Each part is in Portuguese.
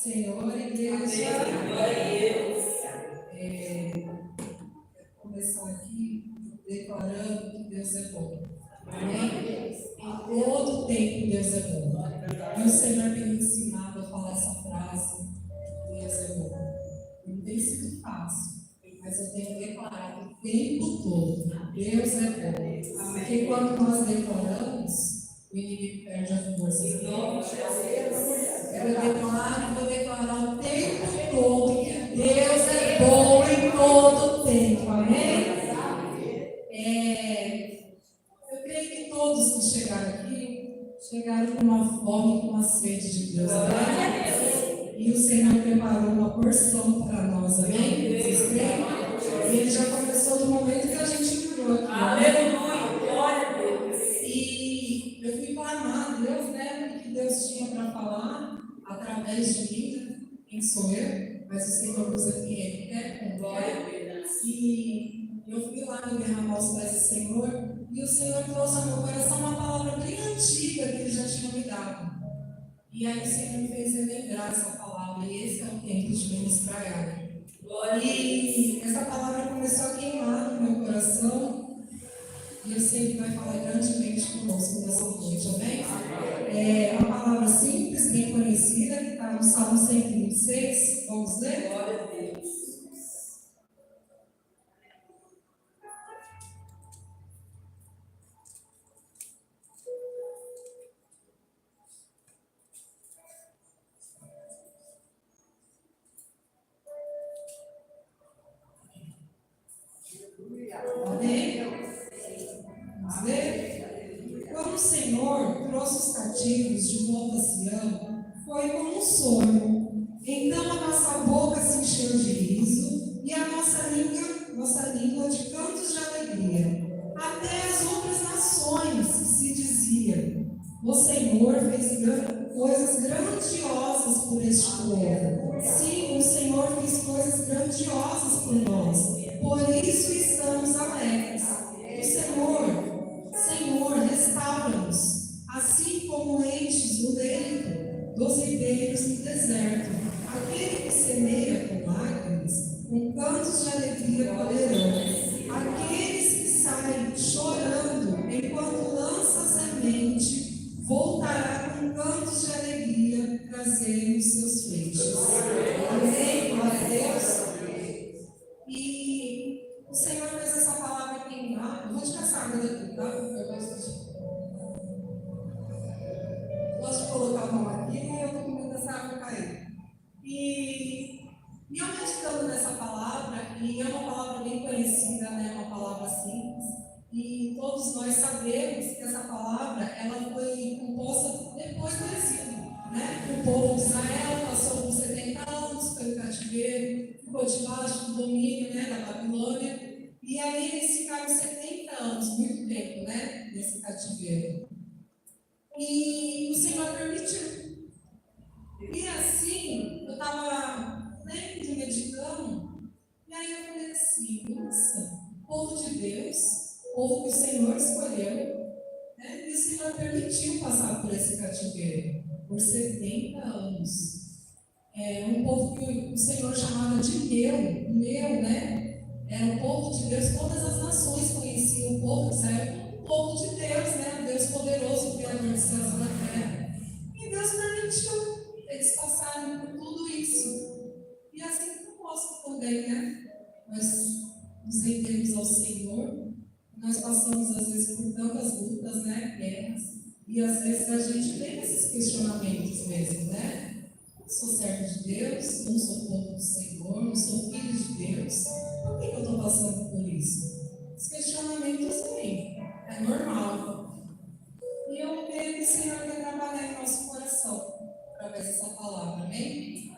Senhor, igreja. Começar aqui declarando que Deus é bom. Amém? Em todo tempo Deus é bom. E o Senhor tem me ensinado a falar essa frase: Deus é bom. Não tem sido fácil, mas eu tenho declarado o tempo todo: Deus é bom. Porque quando nós declaramos, o inimigo perde a força. Eu vou declarar o tempo todo que Deus é bom em todo o tempo. Amém? Eu creio que todos que chegaram aqui, chegaram com uma fome, com uma sede de Deus. Amém? E o Senhor preparou uma porção para nós. Amém? Vocês creem? E Ele já começou no momento que a gente entrou aqui. Aleluia! Glória a Deus! E eu fui clamar a Deus, né? O que Deus tinha para falar através de mim, né? Quem sou eu? Mas o Senhor usa quem Ele quer, com glória. E eu fui lá no derramar os pés do Senhor, e o Senhor trouxe ao meu coração uma palavra bem antiga que Ele já tinha me dado. E aí o Senhor me fez relembrar essa palavra, e esse é o tempo de ministrar ela. E essa palavra começou a queimar no meu coração, e eu sei que vai falar grandemente conosco nessa noite, amém? É uma palavra simples, bem conhecida, que está no Salmo 126. Vamos ler? Glória a Deus. Quando o Senhor trouxe os cativos de volta a Sião, foi como um sonho. Então a nossa boca se encheu de riso e a nossa língua de cantos de alegria. Até as outras nações se diziam: o Senhor fez coisas grandiosas por este povo. Sim, o Senhor fez coisas grandiosas por nós. Por isso estamos alegres. Senhor, restaura-nos, assim como enches o leito dos ribeiros no deserto. Aquele que semeia com lágrimas, com cantos de alegria poderão. Aqueles que saem chorando enquanto lança a semente, voltará com cantos de alegria, trazendo os seus feixes. Amém? Glória a Deus. E o Senhor fez essa palavra queimar. Eu vou te passar água daqui, tá? Eu gosto de colocar a mão aqui e eu estou com medo dessa água cair. E eu meditando nessa palavra, e é uma palavra bem conhecida, né? Uma palavra simples. E todos nós sabemos que essa palavra ela foi composta depois do exílio, né? O povo de Israel passou por 70 anos pelo cativeiro, ficou debaixo do domínio, né, da Babilônia. E aí eles ficaram 70 anos, muito tempo, né, nesse cativeiro. E o Senhor permitiu. E assim, eu estava meditando, e aí eu falei assim: nossa, povo de Deus, povo que o Senhor escolheu, né, e o Senhor permitiu passar por esse cativeiro por 70 anos. Um povo que o Senhor chamava de meu, né? Era o povo de Deus, todas as nações conheciam o povo de Israel como o povo de Deus, né? Deus poderoso, Criador dos céus e da terra. E Deus permitiu eles passarem por tudo isso. E assim conosco também, né? Nós nos rendemos ao Senhor, nós passamos às vezes por tantas lutas, né? Guerras, e às vezes a gente tem esses questionamentos mesmo, né? Sou servo de Deus, não sou povo do Senhor, não sou filho de Deus. Por que eu estou passando por isso? Os questionamentos vêm, é normal. E eu creio que o Senhor quer trabalhar em nosso coração através dessa palavra, amém?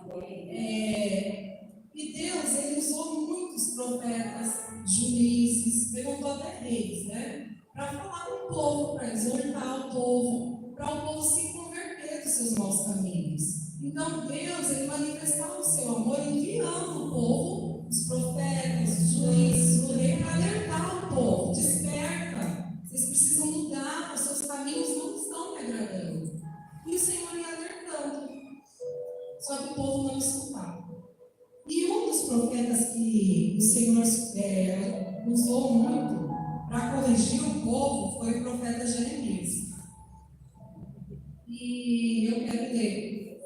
E Deus, Ele usou muitos profetas, juízes, levantou até reis, né? Para falar com o povo, para exortar o povo, para o povo se converter dos seus maus caminhos. Então Deus, Ele manifestava o seu amor enviando o povo, os profetas, os juízes, o rei, para alertar o povo: desperta, vocês precisam mudar, os seus caminhos não estão me agradando. E o Senhor ia alertando. Só que o povo não escutava. E um dos profetas que o Senhor usou muito para corrigir o povo foi o profeta Jeremias. E eu quero ler.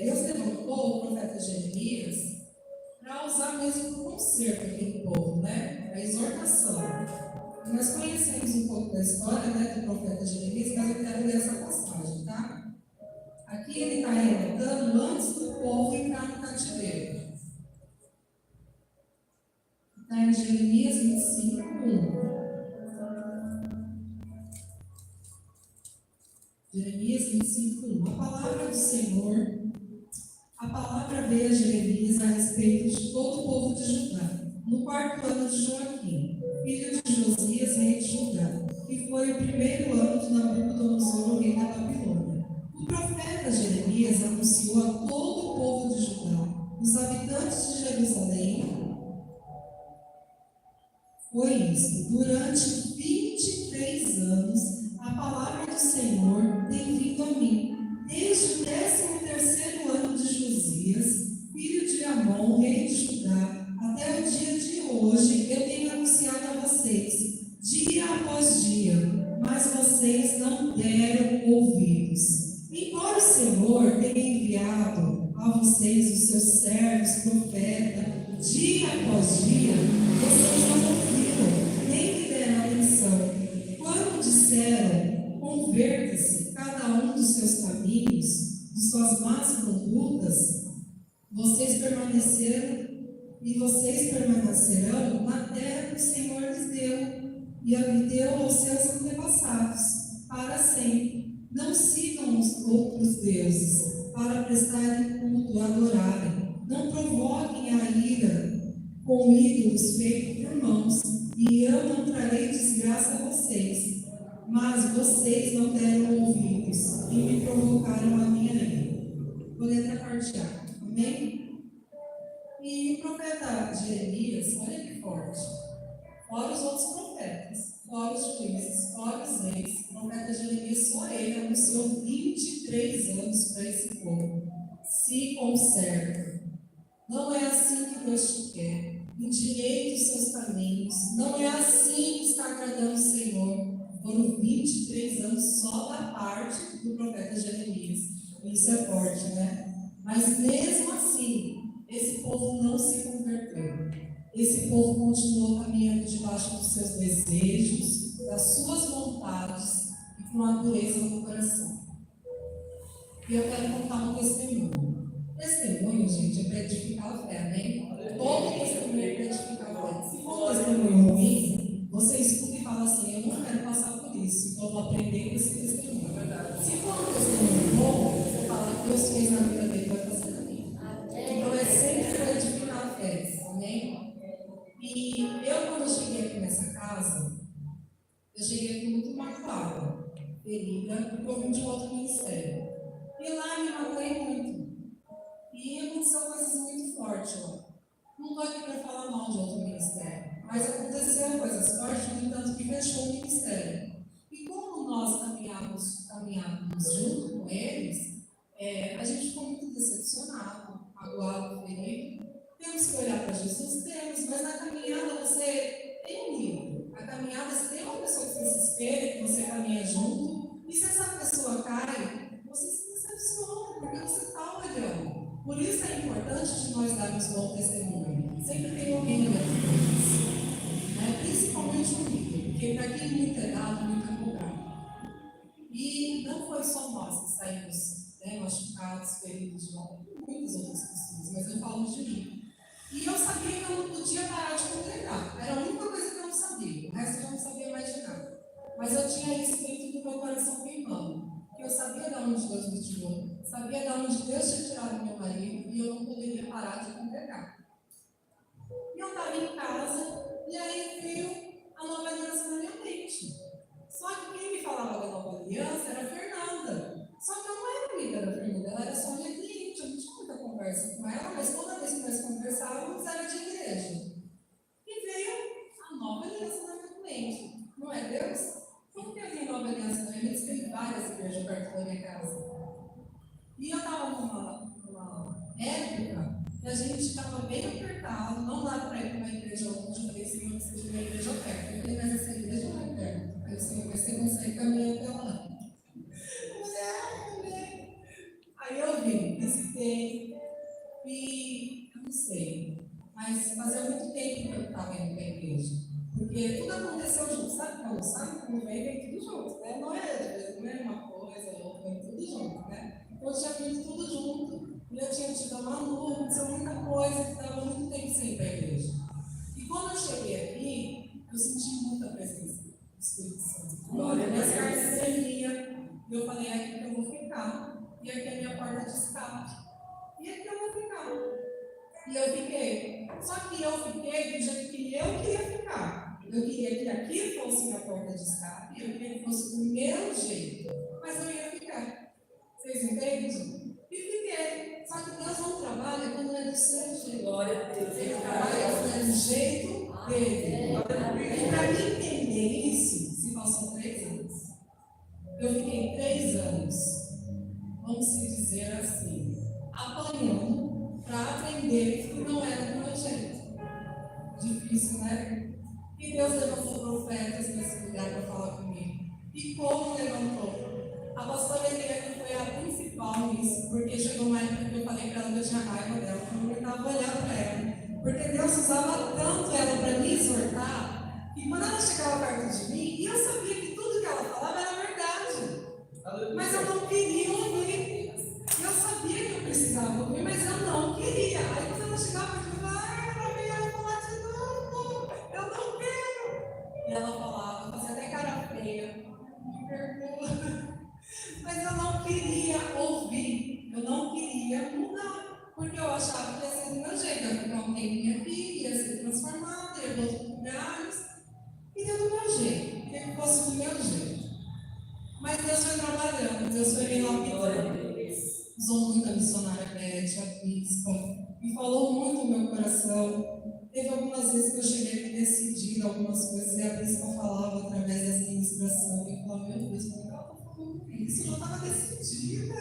Deus levantou o profeta Jeremias para usar mesmo o conserto aquele povo, né? A exortação. E nós conhecemos um pouco da história, né, do profeta Jeremias, mas eu quero ler essa passagem, tá? Aqui ele está relatando antes do povo entrar no cativeiro. Está em Jeremias 25, 1. Jeremias 25, 1. A palavra do Senhor, a palavra veio a Jeremias a respeito de todo o povo de Judá, no quarto ano de Joaquim, filho de Josias, rei de Judá, que foi o primeiro ano de Nabucodonosor, rei da Babilônia. O profeta Jeremias anunciou a todo o povo de Judá, os habitantes de Jerusalém. Foi isso. Durante 23 anos, a palavra do Senhor tem vindo a mim. Desde o 13º ano de Josias, filho de Amon, rei de Judá, até o dia de hoje, eu tenho anunciado a vocês, dia após dia, mas vocês não deram ouvidos. Embora o Senhor tenha enviado a vocês os seus servos, profetas, dia após dia, vocês não ouviram, nem me deram atenção. Quando disseram, converta-se cada um dos seus caminhos, de suas más condutas, vocês permanecerão na terra que o Senhor lhes deu, e a deu aos seus antepassados, para sempre. Não sigam os outros deuses, para prestarem culto, adorarem. Não provoquem a ira com ídolos feitos por mãos, e eu não trarei desgraça a vocês. Mas vocês não deram ouvidos e me provocaram a minha ira. Vou ler a parte A. Amém? E o profeta Jeremias, olha que forte. Fora os outros profetas, fora os juízes, fora os reis, o profeta Jeremias, só ele anunciou 23 anos para esse povo. Se conserva. Não é assim que Deus te quer. Endireite os seus caminhos. Não é assim que está agradando o Senhor. Foram 23 anos só da parte do profeta Jeremias. Isso é forte, né? Mas mesmo assim, esse povo não se converteu. Esse povo continuou caminhando debaixo dos seus desejos, das suas vontades e com a dureza no coração. E eu quero contar um testemunho. Testemunho, gente, é para edificar a fé, amém? Todo testemunho é para edificar a fé. Se for um testemunho ruim, você escuta e fala assim: eu não quero passar por isso, então eu vou aprender com esse testemunho. Se for um testemunho bom, você fala que Deus fez na vida dele, vai fazer na minha. Então é sempre para edificar a fé, amém? E eu, quando eu cheguei aqui nessa casa, eu cheguei aqui muito magoada, ferida, por conta de outro ministério. E lá me magoei muito. E aconteceu coisas muito fortes lá. Não estou aqui para falar mal de outro ministério, mas aconteceram coisas fortes, no entanto, que fechou o ministério. E como nós caminhávamos junto com eles, a gente ficou muito decepcionado, magoado, ferido. Temos que olhar para Jesus? Temos, mas na caminhada você tem um livro. A caminhada você tem uma pessoa que você se espelha, que você caminha junto, e se essa pessoa cai, você se decepciona, porque você está olhando. Por isso é importante de nós darmos bom testemunho. Sempre tem alguém olhando para nós, né? Principalmente o líder, porque para quem muito é dado, muito é cobrado. E não foi só nós que saímos, né, machucados, feridos de mal, muitas outras pessoas, mas eu falo de mim. E eu sabia que eu não podia parar de congregar. Era a única coisa que eu não sabia. O resto eu não sabia mais de nada. Mas eu tinha isso dentro do meu coração queimando. Eu sabia de onde Deus me tirou. Sabia de onde Deus tinha tirado meu marido. E eu não poderia parar de congregar. E eu estava em casa. E aí veio a nova aliança na minha mente. Só que quem me falava da nova aliança era a Fernanda. Só que eu não era amiga da Fernanda. Ela era só minha cliente. Eu não tinha muita conversa com ela, mas toda vez que nós conversávamos era de igreja. E veio a nova aliança na minha mente. Não é Deus? Como que eu tenho nova aliança na minha mente? Tem várias igrejas perto da minha casa. E eu estava numa a gente estava bem apertado, não dá para ir para uma igreja longe. Eu falei, Senhor, precisa de uma igreja perto. Eu falei, mas essa igreja não é perto. Aí o Senhor, você consegue caminhar até lá. Aí eu vim, visitei, e eu não sei, mas fazia muito tempo que eu estava indo para a igreja. Porque tudo aconteceu junto, sabe como? Sabe como vem tudo junto, né? Não é uma coisa ou outra, vem tudo junto, né? Então eu tinha feito tudo junto, e eu tinha tido uma lua, aconteceu muita coisa, que estava muito tempo sem ir para a igreja. E quando eu cheguei aqui, eu senti muita presença do Espírito Santo. Glória, minhas carnes tremiam, e eu falei, é aqui que eu vou ficar, e aqui é a minha porta de escape, e aqui eu vou ficar. E eu fiquei. Só que eu fiquei do jeito que eu queria ficar. Eu queria que aqui fosse minha porta de escape, eu queria que fosse do meu jeito, mas eu ia ficar. Vocês entendem? E fiquei. Só que Deus não trabalha quando é do seu jeito. Glória a Deus. Ele trabalha quando é do jeito dele. E para mim entender isso, se passou 3 anos. Eu fiquei 3 anos, vamos se dizer assim, apanhando para aprender que não era do meu jeito. Difícil, né? E Deus levantou profetas nesse lugar para falar comigo. E como levantou? A pastora Eliane foi a principal nisso, porque chegou uma época que eu falei para ela que eu tinha raiva dela, que eu não aguentava olhar para ela. Porque Deus usava tanto ela para me exortar, que quando ela chegava perto de mim, e eu sabia que tudo que ela falava era verdade. Mas eu não queria ouvir. Eu sabia que eu precisava ouvir, mas eu não queria. Aí quando ela chegava perto de mim, ela veio falar de novo, eu não quero. E ela falava, fazia até cara feia, me perdoa. Mas eu não queria ouvir, eu não queria mudar, porque eu achava que ia ser do meu jeito, ia ficar um tempo minha filha, ia ser transformada, ia para outros lugares, e deu do meu jeito, queria que fosse do meu jeito. Mas Deus foi trabalhando, Deus foi me lapidando. Usou muito a missionária Beth, a bispa, e falou muito no meu coração. Teve algumas vezes que eu cheguei a decidir algumas coisas, e a bispa falava através dessa ministração, e eu falava, meu Deus, por que ela está falando isso? Eu já estava decidida.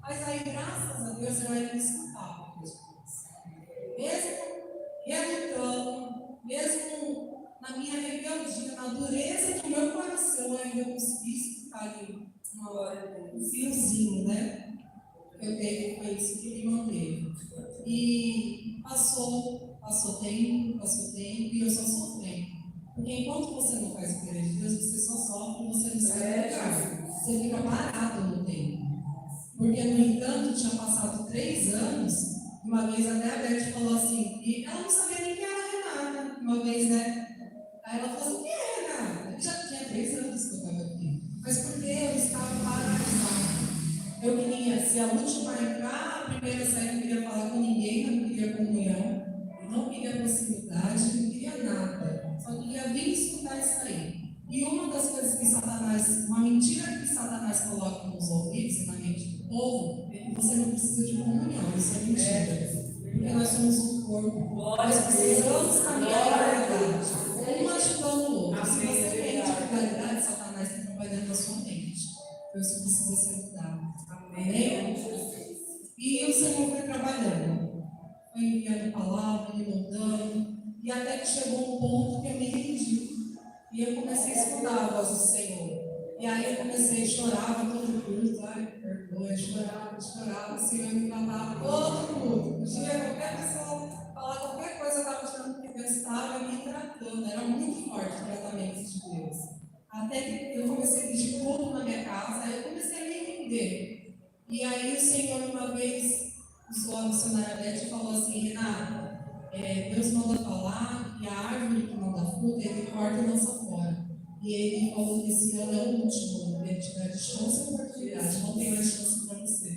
Mas aí, graças a Deus, eu ainda escutava as coisas. Mesmo relutando, mesmo na minha rebeldia, na dureza do meu coração, eu ainda consegui escutar ali uma hora, um fiozinho, né? Eu creio que foi isso que me manteve. E passou tempo, e eu só sofri. Porque enquanto você não faz o querer de Deus, você só sofre, você não sai do lugar. Você fica parado no tempo. Porque, no entanto, tinha passado 3 anos, uma vez até a Beth falou assim, e ela não sabia nem quem era a Renata, uma vez, né? Aí ela falou assim, quem é Renata? Eu já tinha 3 anos que eu estava aqui. Mas porque eu estava paralisada. Eu queria ser a última a entrar, a primeira a sair, não queria falar com ninguém, não queria comunhão, não queria proximidade, não queria nada. Só queria vir escutar isso aí. E uma das coisas que Satanás, uma mentira que Satanás coloca nos ouvidos e na mente do povo, é que você não precisa de comunhão, isso é mentira. Porque nós somos um corpo, nós precisamos caminhar na verdade, um ajudando o outro. Se você tem dificuldade, Satanás está trabalhando na sua mente. Então isso precisa ser mudado. Amém? E o Senhor foi trabalhando, foi enviando palavra, me moldando, e até que chegou um ponto que eu me rendi. E eu comecei a escutar a voz do Senhor. E aí eu comecei a chorar todo culto, ai, perdoa, chorava, o Senhor me tratava todo culto. Podia qualquer pessoa falar qualquer coisa, eu estava achando que Deus estava me tratando. Era muito forte o tratamento de Deus. Até que eu comecei a pedir culto na minha casa, aí eu comecei a me entender. E aí o Senhor uma vez usou a missionária Beth e falou assim, Renata, Deus manda falar que a árvore que não dá fruto, ele corta e lança fora. E ele falou que esse ano é o último, ele te dá de chance e oportunidade, não tem mais chance para você.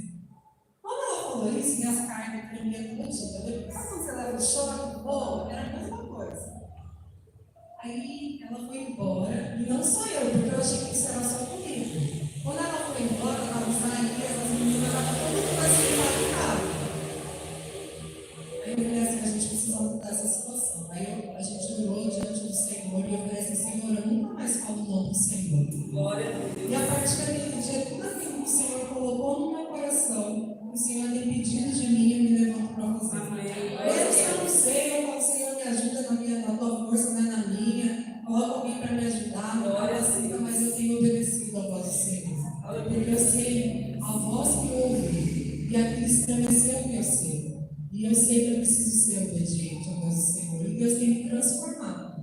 Quando ela falou isso, minhas carnes tremiam todo dia. Eu falei, sabe quando você leva o choque? Boa, era a mesma coisa. Aí ela foi embora, e não só eu, porque eu achei que isso era só comigo. Quando ela foi embora, ela estava saindo, as meninas estavam todo mundo assim para em casa. Aí eu falei assim, a gente precisa mudar essa situação. Aí a gente orou diante do Senhor, e eu falei assim, Senhor, eu nunca mais falo o nome do Senhor. Glória a Deus. E a partir daquele dia, tudo aquilo que o Senhor colocou no meu coração, o Senhor tem pedido de mim e eu me levanto para fazer. Amém. para me ajudar, não capacita, mas eu tenho obedecido a voz do Senhor. Porque eu sei a voz que ouve e aquilo estremeceu o meu ser. E eu sei que eu preciso ser obediente à voz do Senhor. E Deus tem que transformar,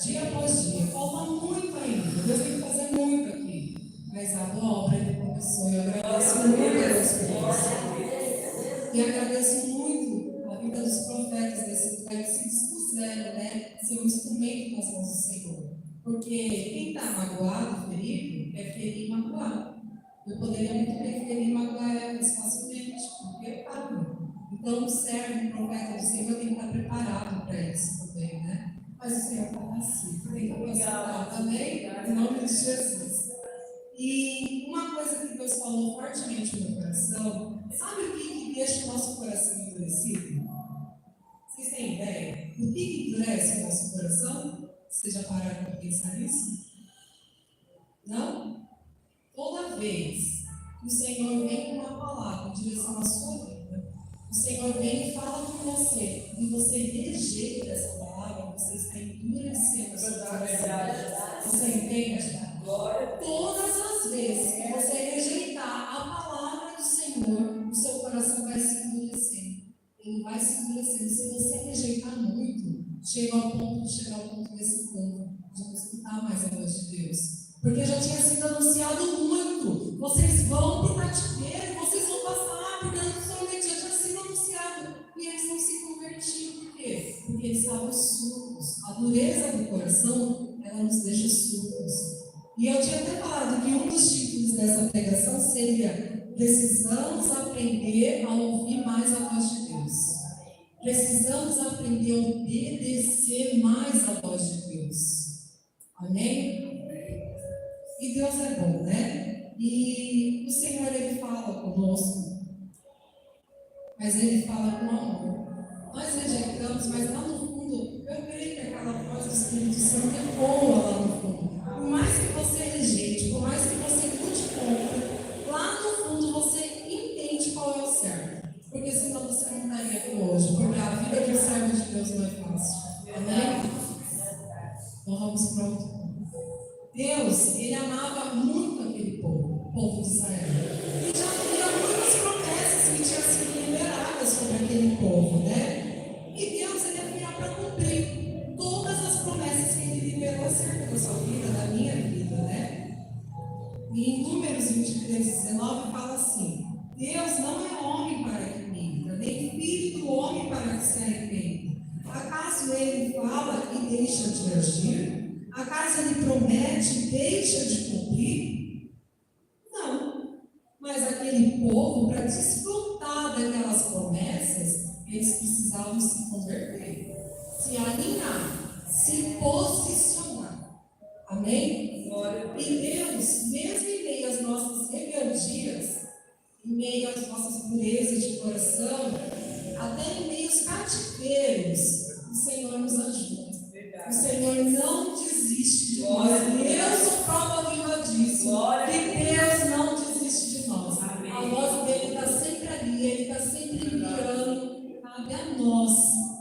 dia após dia. Falta muito ainda. Deus tem que fazer muito aqui. Mas a boa obra Ele começou. Eu agradeço muito a Deus por isso. E agradeço muito a vida dos profetas desse lugar que se dispuseram, né? Ser um instrumento nas mãos do Senhor. Porque quem está magoado, ferido, é ferir e magoar. Eu poderia muito bem ferir e magoar elas facilmente, porque eu estava. Então, o servo, o profeta do Senhor tem que estar preparado para isso também, né? Mas o Senhor está assim, tem que capacitar também, em nome de Jesus. E uma coisa que Deus falou fortemente no meu coração, sabe o que deixa o nosso coração endurecido? Vocês têm ideia? O que endurece o nosso coração? Vocês já pararam para pensar nisso? Não? Toda vez que o Senhor vem com uma palavra em direção à sua vida, o Senhor vem e fala com você, e você rejeita essa palavra, você está endurecendo a sua coração. Você entende? Todas as vezes que você rejeitar a palavra do Senhor, o seu coração vai se endurecendo. Ele vai se endurecendo. Se você rejeitar muito, chega ao ponto desse povo de não escutar mais a voz de Deus. Porque já tinha sido anunciado muito. Vocês vão para o cativeiro, vocês vão passar por dentro do somente. Já tinha sido anunciado. E eles não se convertiam. Por quê? Porque eles estavam surdos. A dureza do coração, ela nos deixa surdos. E eu tinha até falado que um dos títulos dessa pregação seria: precisamos aprender a ouvir mais a voz de Deus. Precisamos aprender a obedecer mais a voz de Deus. Amém? E Deus é bom, né? E o Senhor, Ele fala conosco, mas Ele fala com amor. Nós rejeitamos, mas lá no fundo, eu creio que aquela voz do Espírito Santo é boa lá no fundo. Por mais que você rejeite, por mais que você lute contra, lá no fundo você entende qual é o certo. Porque senão você não estaria aqui hoje, porque a vida do servo de Deus não é fácil. Amém? Então vamos pronto. Deus, Ele amava muito aquele povo, o povo de Israel. E já havia muitas promessas que tinham sido liberadas sobre aquele povo, né? E Deus, Ele é fiel para cumprir todas as promessas que Ele liberou acerca da sua vida, da minha vida, né? E em Números 23, 19 fala assim: Deus não é homem para que minta, nem filho do homem para que se arrependa. Acaso Ele fala e deixa de agir? Acaso Ele promete e deixa de cumprir? Não. Mas aquele povo, para desfrutar daquelas promessas, eles precisavam se converter, se alinhar, se posicionar. Amém? E Deus, mesmo em meio às nossas rebeldias, em meio às nossas purezas de coração, até em meio aos cativeiros, o Senhor nos ajuda. O Senhor não desiste de nós. Deus, o prova viva disso. Que Deus não desiste de nós. A voz dele está sempre ali, ele está sempre enviando. Cabe a nós.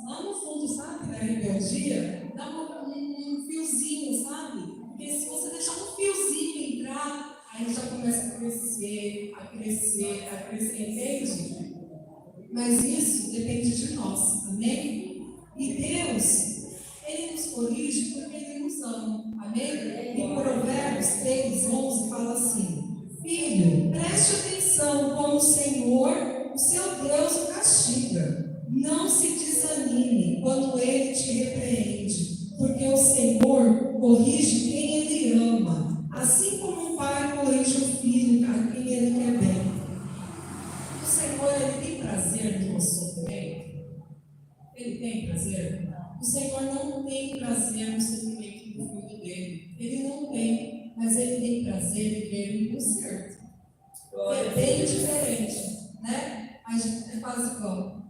Lá no fundo, sabe, da rebeldia, dá um fiozinho, sabe? Porque se você deixar um fiozinho entrar, aí já começa a crescer, entende? Mas isso depende de nós, amém? E Deus, Ele nos corrige porque Ele nos ama, amém? Em Provérbios 3, 11 fala assim: Filho, preste atenção como o Senhor, o seu Deus, o castiga. Não se desanime quando Ele te repreende, porque o Senhor corrige quem Ele ama, assim como um pai corrige o filho a quem Ele quer bem. O Senhor, Ele tem prazer no nosso sofrimento? Ele tem prazer? O Senhor não tem prazer no sofrimento do filho dele. Ele não tem, mas Ele tem prazer em ver ele no certo. É bem diferente, né? Mas é quase igual.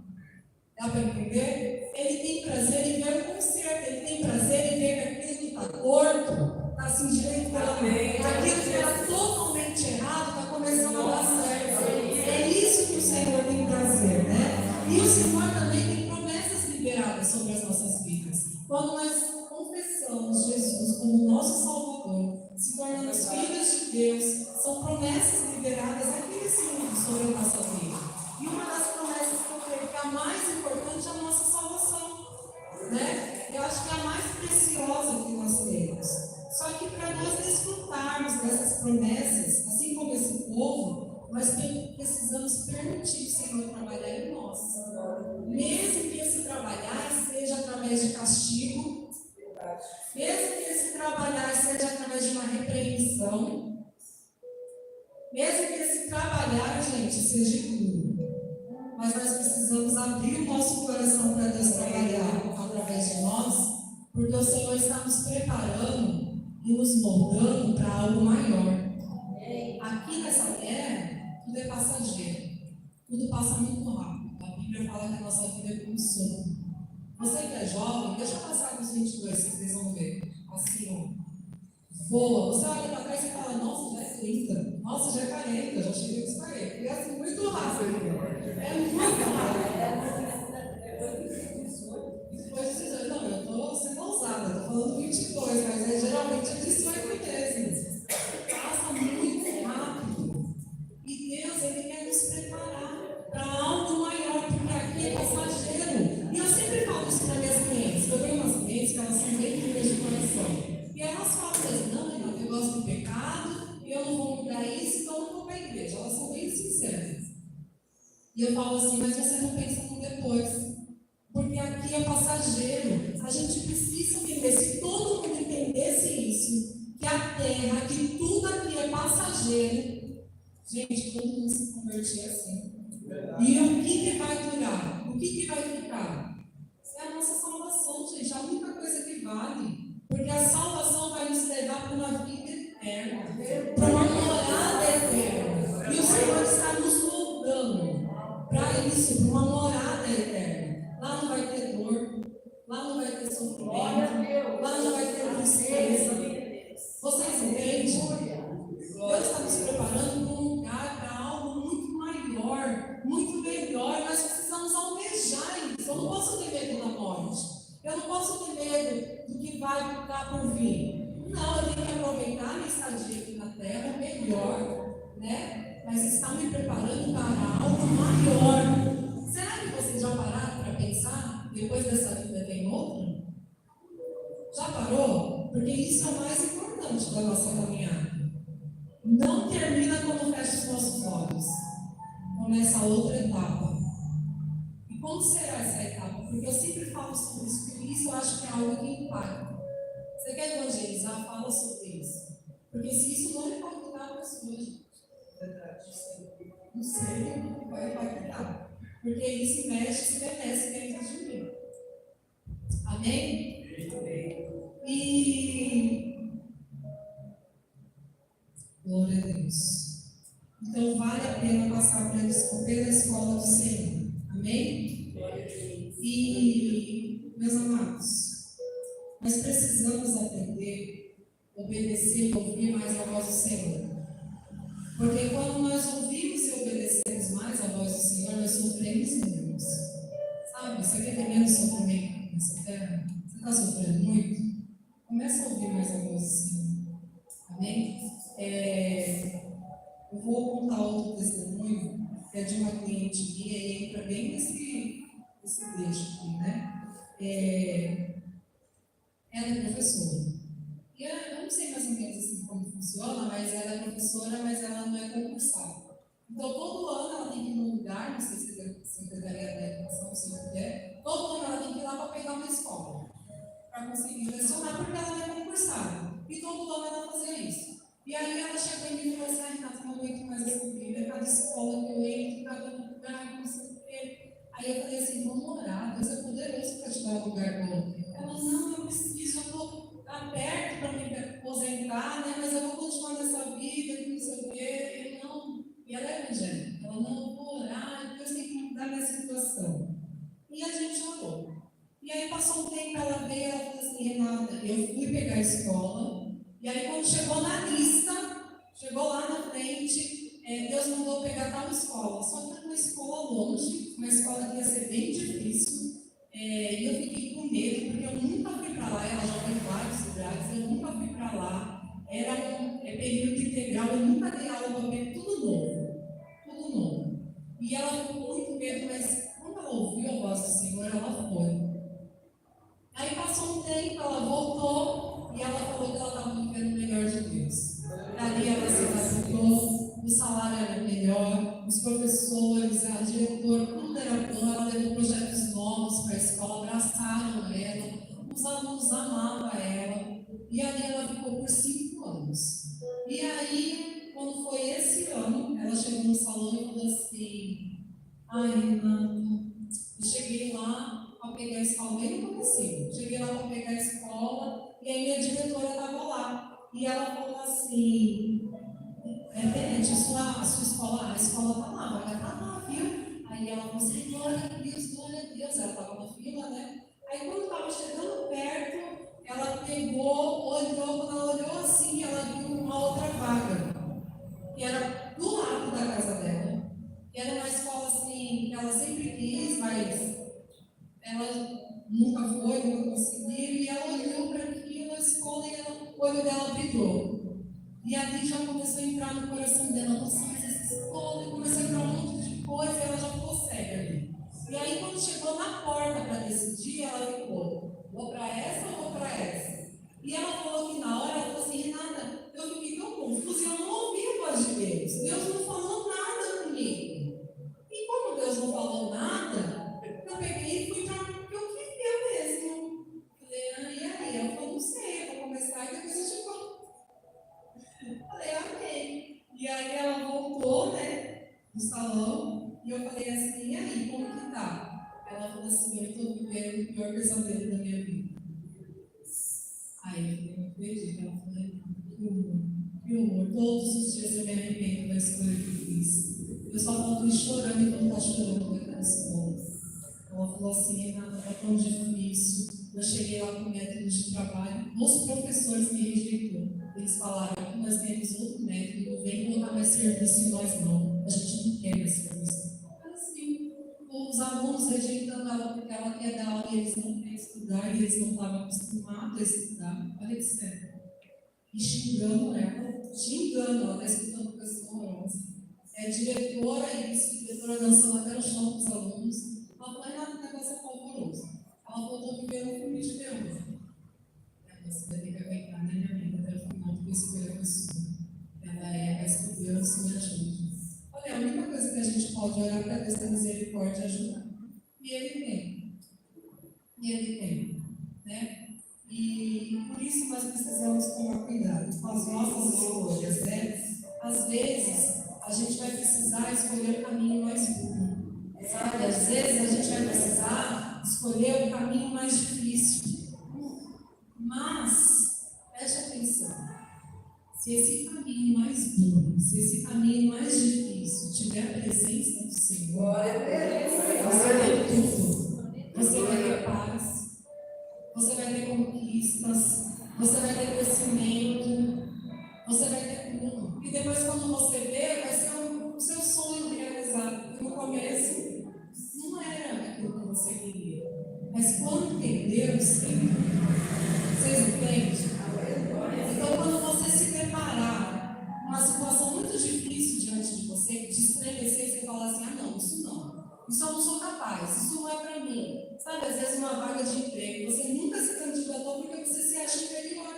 Dá para entender? Ele tem prazer em ver o conserto. Ele tem prazer em ver que aquilo que está torto está se endireitando. Aquilo que está totalmente errado está começando a dar certo. É isso que o Senhor tem prazer, né? E o Senhor também tem promessas liberadas sobre as nossas vidas. Quando nós confessamos Jesus como nosso acho que é a mais preciosa que nós temos. Só que para nós desfrutarmos dessas promessas, assim como esse povo, nós precisamos permitir o Senhor trabalhar em nós. Mesmo que esse trabalhar seja através de castigo, mesmo que esse trabalhar seja através de uma repreensão, mesmo que esse trabalhar, gente, seja duro, mas nós precisamos abrir o nosso coração para Deus trabalhar através de nós, porque o Senhor está nos preparando e nos moldando para algo maior. Aqui nessa terra, tudo é passageiro, tudo passa muito rápido. A Bíblia fala que a nossa vida é como um sonho. Você que é jovem, deixa eu passar dos 22, vocês vão ver. Assim, ó. Voa. Você olha para trás e fala, nossa, já é 30. Nossa, já é 40. Já cheguei nos 40. E é assim, muito rápido. É muito rápido. Depois de 18, não, eu estou sendo ousada. Estou falando 22, mas é geralmente é 18 mesmo. Passa muito rápido. E Deus, Ele quer nos preparar para algo maior, porque aqui é passageiro. E eu sempre falo isso para minhas clientes. Eu tenho umas clientes que elas são bem lindas de coração. E elas falam assim, não, Renata, eu gosto do pecado, eu não vou mudar isso, então eu não vou para a igreja. Elas são bem sinceras. E eu falo assim, mas você não pensa no depois. Porque aqui é passageiro. A gente precisa entender, se todo mundo entendesse isso, que a terra, que tudo aqui é passageiro, gente, todo mundo se convertia assim. E o que vai durar? O que vai ficar? É a nossa salvação, gente. A única coisa que vale. Porque a salvação vai nos levar para uma vida eterna, para uma morada eterna. E o Senhor está nos moldando para isso, para uma morada eterna. Lá não vai ter dor, lá não vai ter sofrimento, lá não vai ter tristeza. Vocês entendem? Deus está nos preparando para um lugar, para algo muito maior, muito melhor. Nós precisamos almejar isso. Eu não posso ter medo da morte. Eu não posso ter medo do que vai ficar por vir. Não, eu tenho que aproveitar a minha estadia aqui na terra melhor, né? Mas está me preparando para algo maior. Será que vocês já pararam para pensar? Depois dessa vida tem outra? Já parou? Porque isso é o mais importante da nossa caminhada. Não termina quando fecha os nossos olhos. Começa outra etapa. E como será essa etapa? Porque eu sempre falo sobre isso, porque isso eu acho que é algo que impacta. Você quer evangelizar? Fala sobre isso. Porque se isso não impactar a pessoa, gente, não sei o que vai impactar. Porque isso mexe, se merece dentro de mim. Amém? E glória a Deus. Então vale a pena passar pela escola do Senhor. Amém? E, meus amados, nós precisamos aprender, obedecer e ouvir mais a voz do Senhor. Porque quando nós ouvimos e obedecemos mais a voz do Senhor, nós sofremos menos. Sabe? Você quer ter menos sofrimento nessa terra? Você está sofrendo muito? Começa a ouvir mais a voz do Senhor. Amém? Eu vou contar outro testemunho, que é de uma cliente minha, e entra bem nesse trecho aqui, né? Ela é professora. E eu não sei mais ou menos assim como funciona, mas ela é professora, mas ela não é concursada. Então, todo ano ela tem que ir num lugar, não sei se é a Secretaria da Educação, se não quer, todo ano ela tem que ir lá para pegar uma escola, para conseguir lecionar, porque ela não é concursada. E todo ano ela fazia isso. E aí ela chegou em mim e falou assim, Renata, não aguento mais essa vida, cada escola que eu entro, cada lugar, não sei o quê. Aí eu falei assim, vamos orar, Deus é poderoso para te dar um lugar bom. Ela, não, eu preciso, eu estou aberto para me aposentar, né? Mas eu vou continuar nessa vida, não sei o quê. Não. E ela é evangélica, ela, não, eu vou orar, Deus tem que mudar minha situação. E a gente orou. E aí passou um tempo, ela veio, ela falou assim, Renata, eu fui pegar a escola, e aí quando chegou na lista, chegou lá na frente, Deus mandou pegar tal escola. Só que era uma escola longe, uma escola que ia ser bem difícil, e eu fiquei com medo, porque eu nunca fui para lá, ela já foi em vários lugares, eu nunca fui para lá, era um período integral, eu nunca dei aula para ver, tudo novo. E ela ficou com muito medo, mas quando ela ouviu a voz do Senhor, ela foi. Aí passou um falou assim, ai, Renato, eu cheguei lá para pegar a escola, bem no comecinho, cheguei lá para pegar a escola, e aí minha diretora estava lá, e ela falou assim, Tenente, sua escola, a escola está lá, vai estar lá, viu? Aí ela falou assim, glória a Deus, ela estava na fila, né? Aí quando estava chegando perto, ela pegou, olhou, quando ela olhou assim, ela viu uma outra vaga, que era do lado da casa dela. Era uma escola assim, que ela sempre quis, mas ela nunca foi, nunca conseguiu, e ela olhou para aquilo na escola e o olho dela brilhou. E ali já começou a entrar no coração dela, nossa, mas essa escola, e começou a entrar um monte de coisa, e ela já ficou cega ali. E aí, quando chegou na porta para decidir, ela ficou, vou para essa ou vou para essa? E ela falou que na hora, ela falou assim, Renata, eu fiquei tão confusa, eu não ouvi a voz de Deus. Deus não falou nada comigo. E como Deus não falou nada, eu peguei e fui para o que eu queria mesmo. Falei, e aí? Ela falou, não sei, eu vou começar e depois eu te conto. Falei, amém. E aí ela voltou, né, no salão, e eu falei assim, e aí, como que tá? Ela falou assim, eu estou vivendo o pior pesadelo da minha vida. Aí eu falei, não acredito. Ela falou, que humor, todos os dias eu me arrependo da escolha que eu fiz. Eu só volto chorando e não estou chorando naquela escola. Ela falou assim, Renata, está tão difícil. Eu cheguei lá com método de trabalho, os professores me rejeitou. Eles falaram que nós temos outro método, não vem colocar mais serviço em nós não. A gente não quer mais serviço. Mas assim, os alunos rejeitando ela porque ela quer dar aula e eles não querem estudar, e eles não estavam acostumados a estudar. Olha que sério. E xingando ela está escutando coisas horrorosas. É diretora e vice-diretora dançando até no chão com os alunos. Ela falou, Renata, o negócio é horroroso. Ela falou, estou vivendo um filme de Deus. Você vai ter que aguentar, né, minha amiga, até o final, porque a escolha foi sua. Ela é, mas que Deus me ajude. Olha, a única coisa que a gente pode orar para Deus ter misericórdia e ajudar. E Ele tem. Né? E por isso nós precisamos tomar cuidado com as nossas escolhas, né? Às vezes, a gente vai precisar escolher o caminho mais burro, sabe? Às vezes, a gente vai precisar escolher o caminho mais difícil. Mas, preste atenção, se esse caminho mais duro, se esse caminho mais difícil tiver a presença do Senhor, você vai ter tudo. Você vai ter paz, você vai ter conquistas, você vai ter crescimento, você vai ter tudo. E depois, quando você vê, vai ser o seu sonho realizado. Porque no começo, não era aquilo que você queria. Mas quando tem Deus, vocês entendem? Então, quando você se deparar com uma situação muito difícil diante de você, de estremecer, você fala assim, não, isso eu não sou capaz, isso não é para mim. Sabe, às vezes uma vaga de emprego, você nunca se candidatou porque você se acha inferior.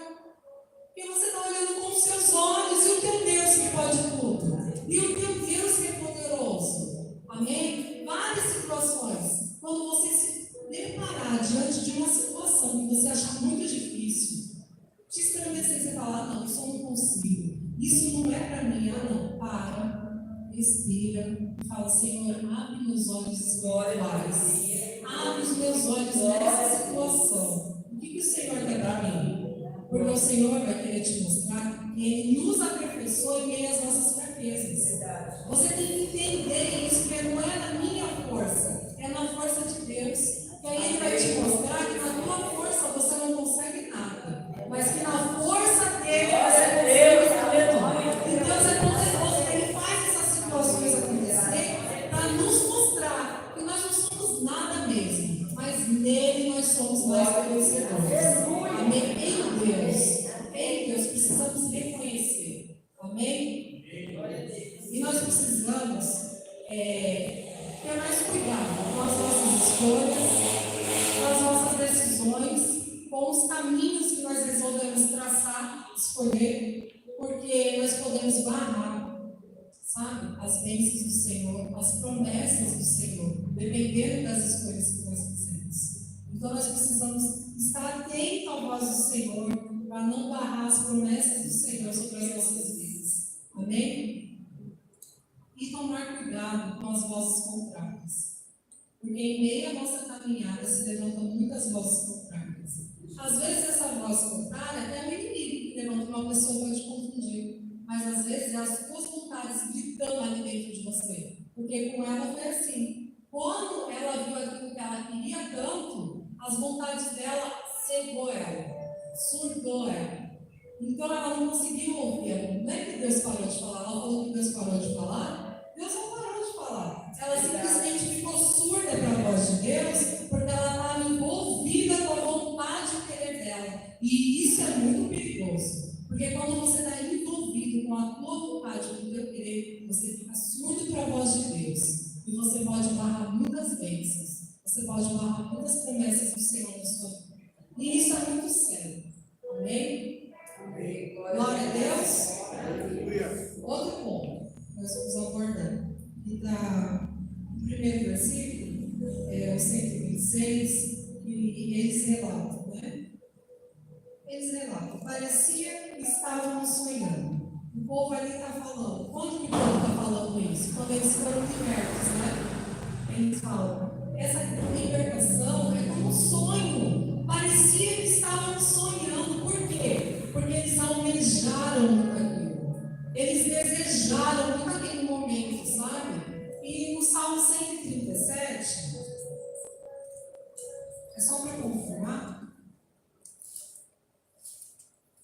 Porque você está olhando com os seus olhos e o teu Deus que pode tudo. E o teu Deus que é poderoso. Amém? Várias situações. Quando você se deparar diante de uma situação que você achar muito difícil, te estremecer e você falar, não, isso eu não consigo. Isso não é para mim. Não, para. Respira e fala, Senhor, abre meus olhos espirituais. Abre os meus olhos nessa situação. O que o Senhor quer para mim? Porque o Senhor vai querer te mostrar que Ele nos aperfeiçoa em meio às nossas fraquezas. Você tem que entender isso, que não é na minha força, é na força de Deus. E aí Ele vai te mostrar que na tua força você não consegue nada, mas que na força dele você consegue tudo. E Deus é poderoso, Ele faz essas situações acontecer para nos mostrar que nós não somos nada mesmo, mas nele nós somos mais que vencedores. Amém? Em Deus, precisamos reconhecer. Amém? E nós precisamos ter mais cuidado com as nossas escolhas, com as nossas decisões, com os caminhos que nós resolvemos traçar, escolher, porque nós podemos barrar, sabe, as bênçãos do Senhor, as promessas do Senhor, dependendo das escolhas que nós fizemos. Então nós precisamos estar atentos à voz do Senhor, para não barrar as promessas do Senhor sobre as nossas vidas. Amém? E tomar cuidado vozes contrárias. Porque em meio à nossa caminhada se levantam muitas vozes contrárias. Às vezes essa voz contrária é até o inimigo que levanta uma pessoa para te confundir. Mas às vezes é as suas vontades gritando ali dentro de você. Porque com ela foi assim. Quando ela viu aquilo que ela queria tanto, as vontades dela cegou ela, surdou ela. Então ela não conseguiu ouvir. Não é que Deus parou de falar, ela falou que Deus parou de falar. Deus não parou de falar. Ela simplesmente ficou surda para a voz de Deus, porque ela estava envolvida com a vontade de querer dela. E isso é muito perigoso. Porque quando você está envolvido com a tua vontade, com o teu querer, você fica surdo para a voz de Deus. E você pode barrar muitas bênçãos. Você pode barrar muitas promessas do Senhor na sua vida. E isso é muito sério. Amém? Amém. Glória a Deus. Outro ponto que nós vamos abordar. E no primeiro versículo, o 126, e eles relatam, né? Eles relatam, parecia que estavam sonhando. O povo ali está falando. Quando que o povo está falando isso? Quando eles foram libertos, né? Eles falam, essa libertação é como um sonho. Parecia que estavam sonhando. Por quê? Porque eles almejaram muito aquilo. Eles desejaram muito aquele momento, sabe? E no Salmo 137, é só para confirmar.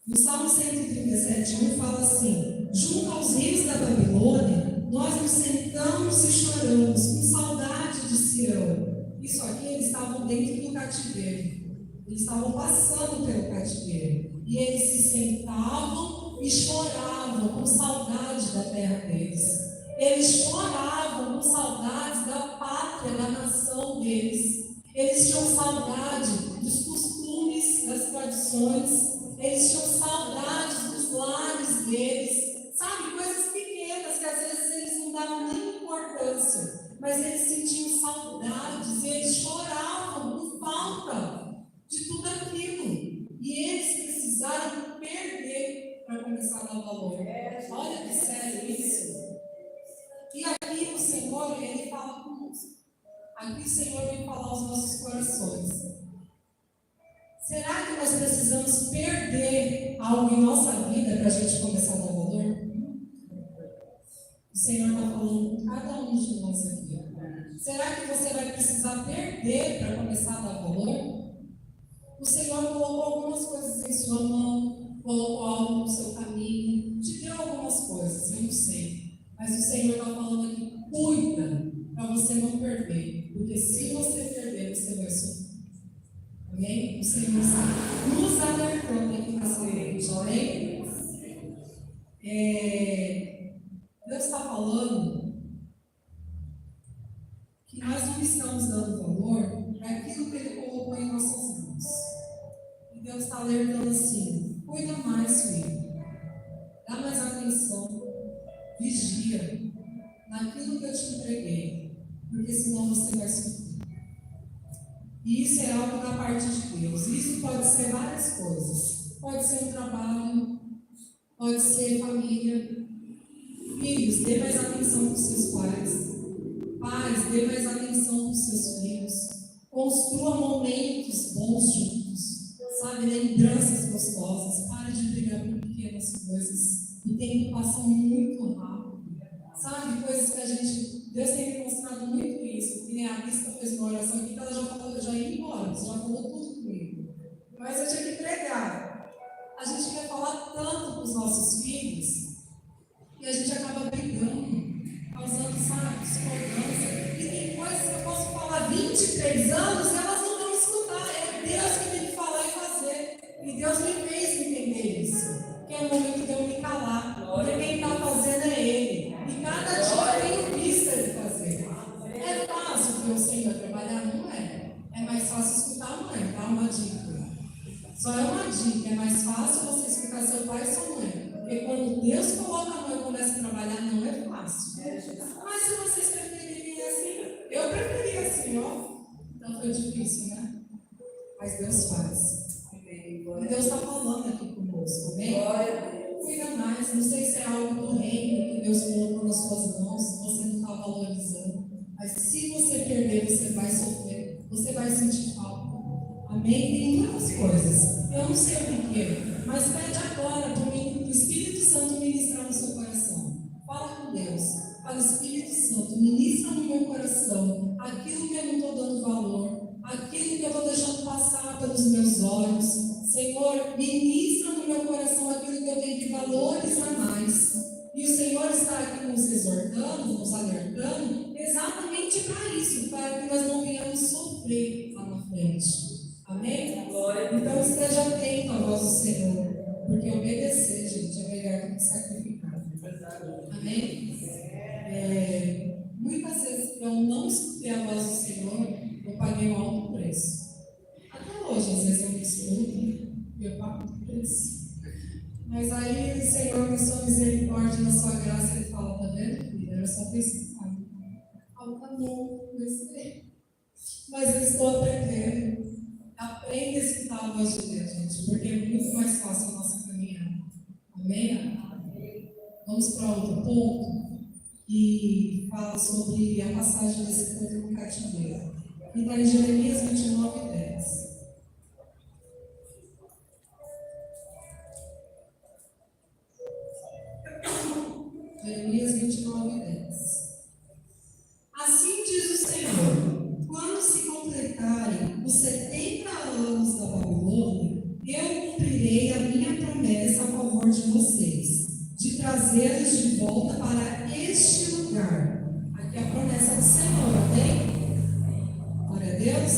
No Salmo 137, 1 fala assim: junto aos rios da Babilônia, nós nos sentamos e choramos, com saudade de Sião. Isso aqui, eles estavam dentro do cativeiro. Eles estavam passando pelo cativeiro. E eles se sentavam e choravam com saudade da terra deles. Eles choravam com saudade da pátria, da nação deles. Eles tinham saudade dos costumes, das tradições. Eles tinham saudades dos lares deles, sabe? Coisas pequenas que às vezes eles não davam nem importância, mas eles sentiam saudades e eles choravam por falta de tudo aquilo. E eles precisaram perder para começar a dar valor. Olha que sério isso. E aqui o Senhor, Ele fala conosco. Aqui o Senhor vem falar aos nossos corações. Será que nós precisamos perder algo em nossa vida para a gente começar a dar valor? O Senhor está falando com cada um de nós aqui. Será que você vai precisar perder para começar a dar valor? O Senhor colocou algumas coisas em sua mão, colocou algo no seu caminho, te deu algumas coisas, eu não sei. Mas o Senhor está falando aqui, cuida para você não perder. Porque se você perder, você vai sofrer. Amém? O Senhor está nos alertando aqui nessa igreja. Amém? Deus está falando que nós não estamos dando valor para aquilo que Ele colocou em nossas mãos. E Deus está alertando assim: cuida mais, filho. Dá mais atenção. Vigia naquilo que eu te entreguei. Porque senão você vai sofrer. E isso é algo da parte de Deus. Isso pode ser várias coisas. Pode ser um trabalho, pode ser família. Filhos, dê mais atenção para os seus pais. Pais, dê mais atenção para os seus filhos. Construa momentos bons juntos. Sabe, lembranças gostosas. Pare de brigar por pequenas coisas. O tempo passa muito rápido. Sabe, coisas que a gente... Deus tem me mostrado muito isso. Que nem a Vista fez uma oração aqui que ela já falou, eu já ia embora, você já falou tudo comigo. Mas eu tinha que pregar. A gente quer falar tanto para os nossos filhos e a gente acaba brigando, causando, sabe, discordância. E tem coisas que eu posso falar 23 anos e elas não vão escutar. É Deus que tem que falar e fazer. E Deus me fez entender isso. Que é o momento de eu me calar. Porque quem está fazendo é Ele. E cada dia eu tenho vista de fazer. É fácil ver o Senhor trabalhar? Não é. É mais fácil escutar a mãe, tá? Uma dica. Só é uma dica. É mais fácil você escutar seu pai e sua mãe. Porque quando Deus coloca a mãe e começa a trabalhar, não é fácil. Mas se vocês preferirem assim, eu preferia assim, ó. Então foi difícil, né? Mas Deus faz. E Deus está falando aqui conosco, amém? Cuida mais. Não sei se é algo do reino que Deus colocou nas suas mãos, você não está valorizando. Mas se você perder, você vai sofrer, você vai sentir falta. Amém? Tem muitas coisas. Eu não sei o que é, mas pede agora para o Espírito Santo ministrar no seu coração. Fala com Deus. Fala, Espírito Santo, ministra no meu coração aquilo que eu não estou dando valor, aquilo que eu estou deixando passar pelos meus olhos. Senhor, ministra no meu coração aquilo que eu tenho que valorizar mais. E o Senhor está aqui nos exortando, nos alertando, exatamente para isso, para que nós não venhamos sofrer lá na frente. Amém? Então esteja atento à voz do Senhor, porque obedecer, gente, é melhor do que sacrificar. Amém? Muitas vezes eu não escutei a voz do Senhor, eu paguei um alto preço. Até hoje, às vezes eu me escuto e eu pago um preço. Mas aí o Senhor, na sua misericórdia, na sua graça, Ele fala, tá vendo, filha? Era só ter escutado. Tá bom, comecei. Mas eu estou aprendendo. Aprenda a escutar a voz de Deus, gente, porque é muito mais fácil a nossa caminhada. Amém? Vamos para outro ponto, que fala sobre a passagem desse povo no cativeiro. E está em Jeremias 29, 10. Jeremias 29, 10. Assim diz o Senhor: quando se completarem os 70 anos da Babilônia, eu cumprirei a minha promessa a favor de vocês, de trazê-los de volta para este lugar. Aqui é a promessa do Senhor, amém? Glória a Deus.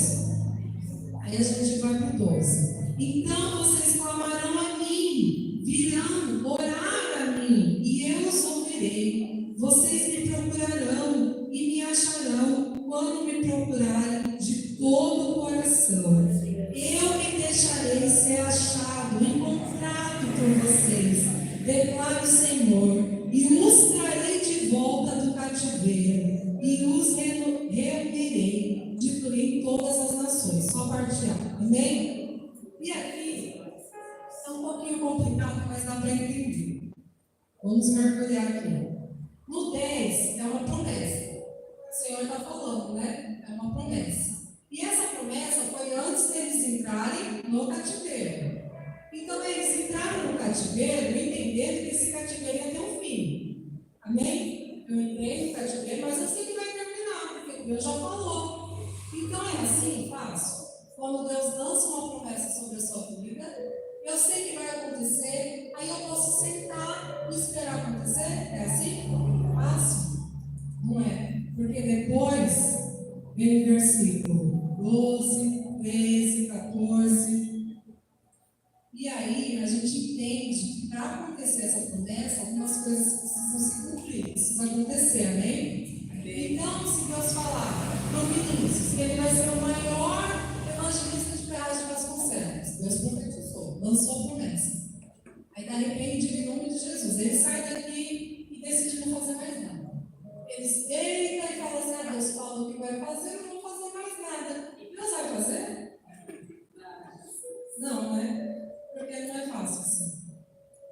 Aí a gente vai para o 12. Então vocês clamarão a mim, virão orar a mim, e eu os ouvirei. Vocês me procurarão e me acharão quando me procurarem de todo o coração. Eu me deixarei ser achado, encontrado por vocês, declara o Senhor, e os trarei de volta do cativeiro, e os reunirei de todas as nações. Só parte A, amém? E aqui é um pouquinho complicado, mas dá para entender. Vamos mergulhar aqui. No 10 é uma promessa. O Senhor está falando, né? É uma promessa. E essa promessa foi antes deles entrarem no cativeiro. Então eles entraram no cativeiro entendendo que esse cativeiro ia ter um fim. Amém? Eu entrei no cativeiro, mas eu sei que vai terminar, porque Deus já falou. Então é assim, fácil. Quando Deus lança uma promessa sobre a sua vida, eu sei que vai acontecer, aí eu posso sentar e esperar acontecer. É assim? Fácil? Não é. Porque depois vem o versículo 12, 13, 14. E aí a gente entende que para acontecer essa promessa, algumas coisas precisam se cumprir, precisa acontecer, amém? Então, se Deus falar para o Vinícius que ele vai ser o maior evangelista de Ferraz de Vasconcelos, Deus profetizou, lançou a promessa. Aí de repente, em nome de Jesus, ele sai daqui e decide não fazer mais nada. Ele deita e fala assim: Deus falou o que vai fazer, eu não vou fazer mais nada. Deus vai fazer? Não, né? Porque não é fácil assim.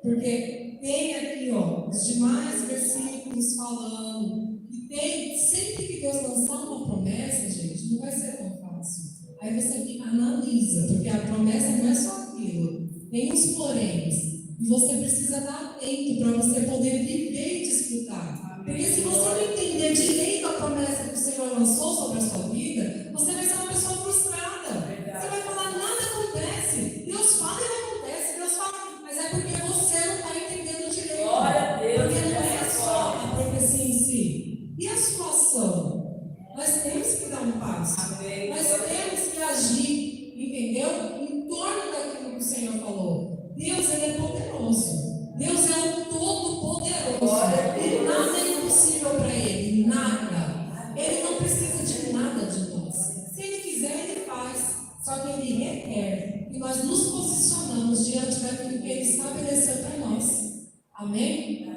Porque tem aqui, os demais versículos falando, e tem, sempre que Deus lançar uma promessa, gente, não vai ser tão fácil. Aí você analisa, porque a promessa não é só aquilo, tem os poréns. E você precisa estar atento para você poder viver e desfrutar. Porque se você não entender direito a promessa que o Senhor lançou sobre a sua vida, você vai ser uma pessoa frustrada. Você vai falar, nada acontece. Deus fala e não acontece. Deus fala, mas é porque você não está entendendo direito. Glória a Deus. Porque não é só a profecia em si. E a situação? Nós temos que dar um passo. Amém. Nós temos que agir, entendeu? Em torno daquilo que o Senhor falou. Deus, Ele é poderoso. Deus é o Todo-Poderoso. E nada é impossível para Ele. Nada. Ele não precisa de nada de nós. Se Ele quiser, Ele faz. Só que Ele requer que nós nos posicionamos diante daquilo que Ele estabeleceu para nós. Amém?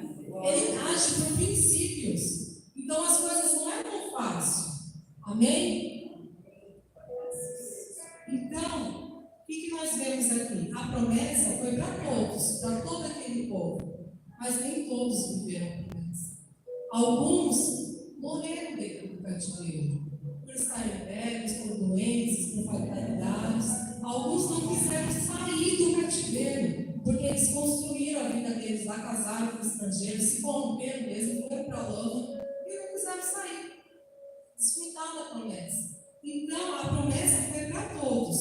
Ele age por princípios. Então as coisas não é tão fácil. Amém? Então, o que nós vemos aqui? A promessa foi para todos, para todo aquele povo. Mas nem todos viveram a promessa. Alguns morreram dentro do cativeiro. Por estarem velhos, por doenças, por fatalidades. Alguns não quiseram sair do cativeiro, porque eles construíram a vida deles lá, casaram com estrangeiros, se corromperam mesmo, foram para a lama e não quiseram sair, desfrutar da promessa. Então, a promessa foi para todos,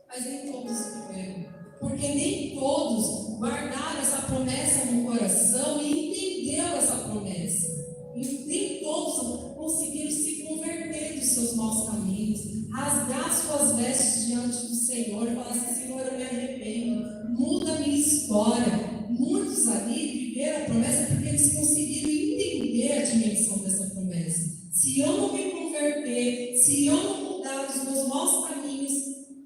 mas nem todos viveram, porque nem todos guardaram essa promessa no coração e entenderam essa promessa. E nem todos conseguiram se converter dos seus maus caminhos, rasgar suas vestes diante do Senhor e falar assim: Senhor, eu me arrependo, muda a minha história. Muitos ali viveram a promessa porque eles conseguiram entender a dimensão dessa promessa. Se eu não me converter, se eu não mudar dos meus maus caminhos,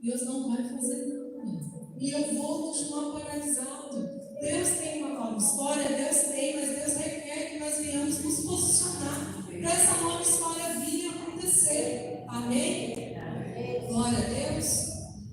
Deus não vai fazer nada. E eu vou continuar paralisado. Deus tem uma nova história, Deus tem, mas Deus requer que nós venhamos nos posicionar para essa nova história vir acontecer. Amém? Glória a Deus.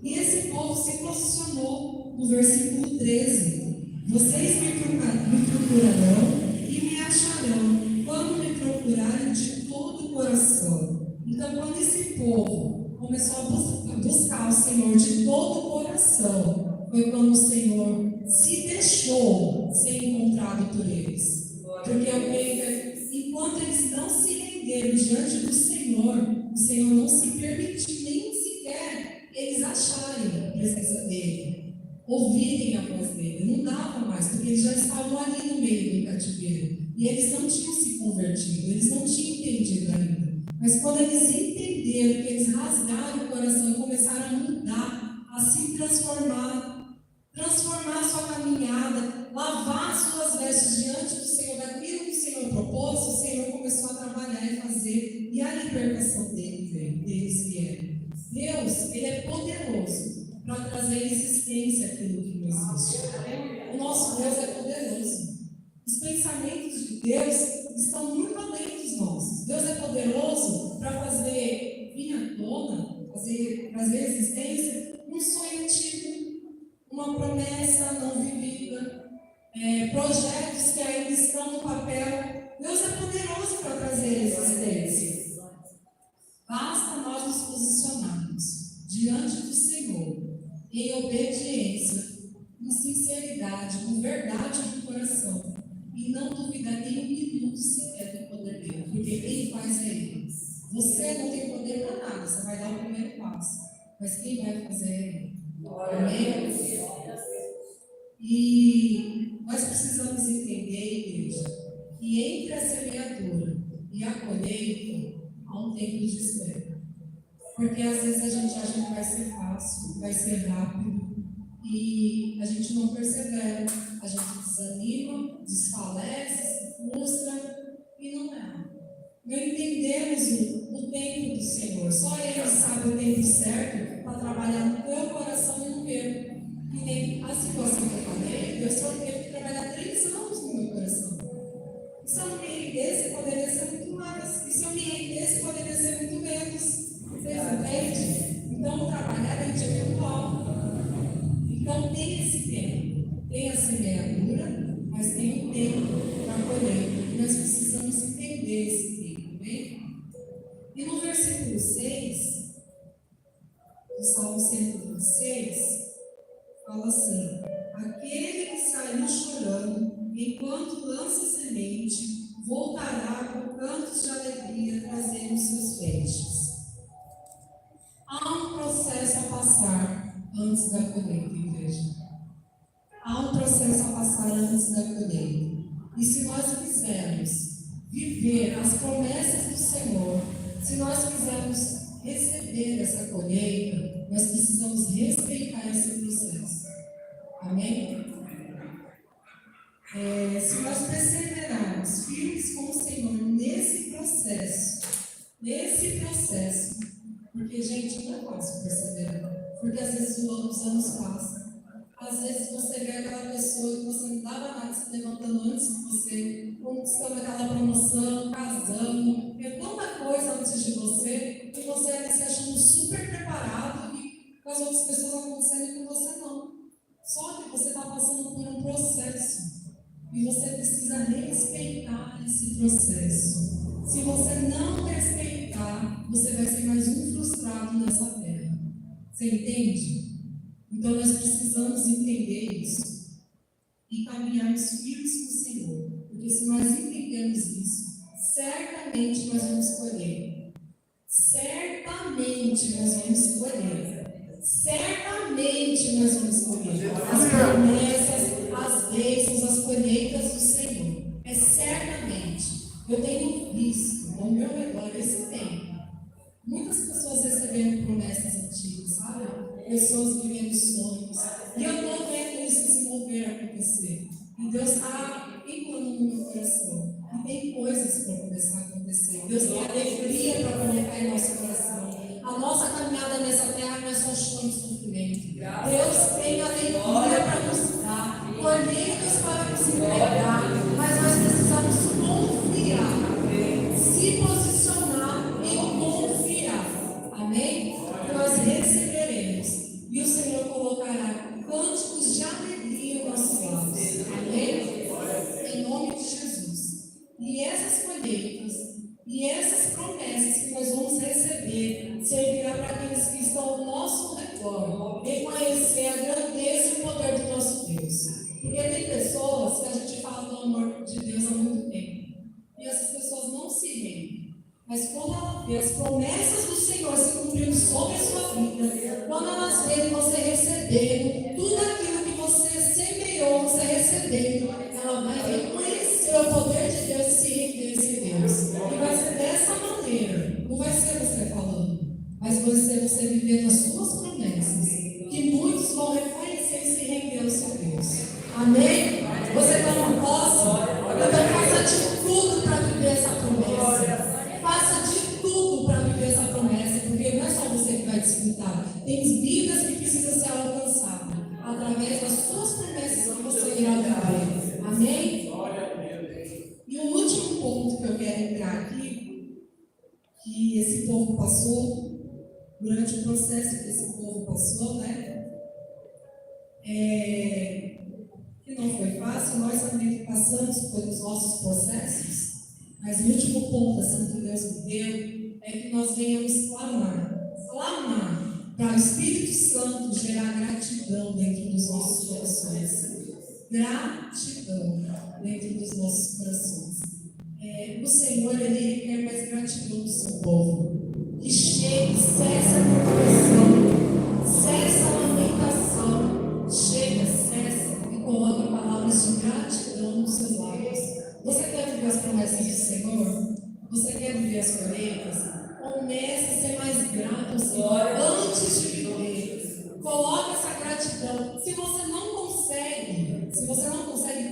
E esse povo se posicionou no versículo 13. Vocês me procurarão e me acharão quando me procurarem de todo o coração. Então, quando esse povo começou a buscar o Senhor de todo o coração, foi quando o Senhor se deixou ser encontrado por eles. Porque eu creio que enquanto eles não se renderam diante do Senhor, o Senhor não se permitiu nem sequer eles acharem a presença dele, ouvirem a voz dele. Não dava mais, porque eles já estavam ali no meio do cativeiro. E eles não tinham se convertido, eles não tinham entendido ainda. Mas quando eles entenderam, que eles rasgaram o coração e começaram a mudar, a se transformar sua caminhada, lavar suas vestes diante do Senhor, daquilo que o Senhor propôs, o Senhor começou a trabalhar e fazer, e a libertação deles vieram. Deus, Ele é poderoso para trazer existência aquilo que não existe. O nosso Deus é poderoso. Os pensamentos de Deus estão muito além dos nossos. Deus é poderoso para fazer vir à tona, trazer existência um sonho antigo, uma promessa não vivida, projetos que ainda estão no papel. Deus é poderoso para trazer existência. Basta nós nos posicionarmos diante do Senhor, em obediência, com sinceridade, com verdade no coração, e não duvidar nem um minuto sequer do poder dele, porque quem faz é ele. Você não tem poder para nada, você vai dar o primeiro passo, mas quem vai fazer é ele. Amém? E nós precisamos entender, igreja, que entre a semeadura e a colheita há um tempo de espera. Porque às vezes a gente acha que vai ser fácil, vai ser rápido, e a gente não persevera, a gente desanima, desfalece, se frustra, e não é. Não entendemos o tempo do Senhor, só Ele sabe o tempo certo para trabalhar no teu coração e no meu. E nem a situação que eu falei, Deus só teve que trabalhar 3 anos no meu coração. E se eu não me rendesse, poderia ser muito mais. E se eu me rendesse, poderia ser muito menos. Vocês entendem? Então, o trabalhar é individual. Então, tem esse tempo. Tem a semeadura, mas tem um tempo para colher. E nós precisamos entender esse tempo, bem? E no versículo 6, do Salmo 126, fala assim: aquele que saiu chorando enquanto lança semente, voltará com cantos de alegria, trazendo seus feixes. Há um processo a passar antes da colheita, igreja. Há um processo a passar antes da colheita. E se nós quisermos viver as promessas do Senhor, se nós quisermos receber essa colheita, nós precisamos respeitar esse processo. Amém? Se nós perseverarmos firmes com o Senhor nesse processo, porque, gente, não é fácil perseverar, porque às vezes os anos passam, às vezes você vê aquela pessoa que você não dava nada se levantando antes de você, conquistando aquela promoção, casando, é tanta coisa antes de você, e você ali se achando super preparado e com as outras pessoas acontecendo e com você não. Só que você está passando por um processo e você precisa respeitar esse processo. Se você não respeitar, você vai ser mais um frustrado nessa terra. Você entende? Então nós precisamos entender isso e caminharmos firmes com o Senhor. Porque se nós entendemos isso, certamente nós vamos colher. Certamente nós vamos colher. Certamente nós vamos colher as promessas, as bênçãos, as colheitas do Senhor. É certamente. Eu tenho visto ao meu redor esse tempo muitas pessoas recebendo promessas antigas, sabe? Pessoas vivendo sonhos. E eu estou vendo isso se mover, acontecer. E Deus está implantando no meu coração. E tem coisas para começar a acontecer. Deus tem alegria para colocar em nosso coração. A nossa caminhada nessa terra não é só choro e sofrimento. Deus tem alegria para nos dar, colheitas para nos entregar, mas nós precisamos confiar, se posicionar e confiar. Amém? Nós receberemos e o Senhor colocará cânticos de alegria em nossos lábios. Amém? Em nome de Jesus. E essas colheitas e essas promessas que nós vamos receber servirá para aqueles que estão ao nosso redor reconhecer a grandeza e o poder do nosso Deus. Porque tem pessoas que a gente fala do amor de Deus há muito tempo e essas pessoas não se rendem. Mas quando ela vê as promessas do Senhor se cumprindo sobre a sua vida, quando elas veem você recebendo tudo aquilo que você semeou, você recebendo, ela vai reconhecer o poder de Deus e se render a esse Deus. E vai ser dessa maneira. Não vai ser você falando, mas vai ser você vivendo as suas promessas. Que muitos vão reconhecer e se render ao seu Deus. Amém? Você toma posse? Então faça de tudo para viver essa promessa. Faça de tudo para viver essa promessa, porque não é só você que vai desfrutar. Tem vidas que precisam ser alcançadas através das suas promessas que você irá viver. Amém? E o último ponto que eu quero entrar aqui, que esse povo passou, durante o processo que esse povo passou, né? Que não foi fácil, nós também passamos pelos nossos processos. Mas o último ponto assim, que Deus me deu é que nós venhamos clamar para o Espírito Santo gerar gratidão dentro dos nossos corações. Gratidão dentro dos nossos corações. O Senhor, Ele quer mais gratidão do seu povo. Que chegue, cessa a murmuração, cessa a lamentação, cessa e coloque palavras de gratidão nos seus lábios. Você quer viver as promessas do Senhor? Você quer viver as colheitas? Comece a ser mais grato ao Senhor antes de viver. Coloque essa gratidão. Se você não consegue,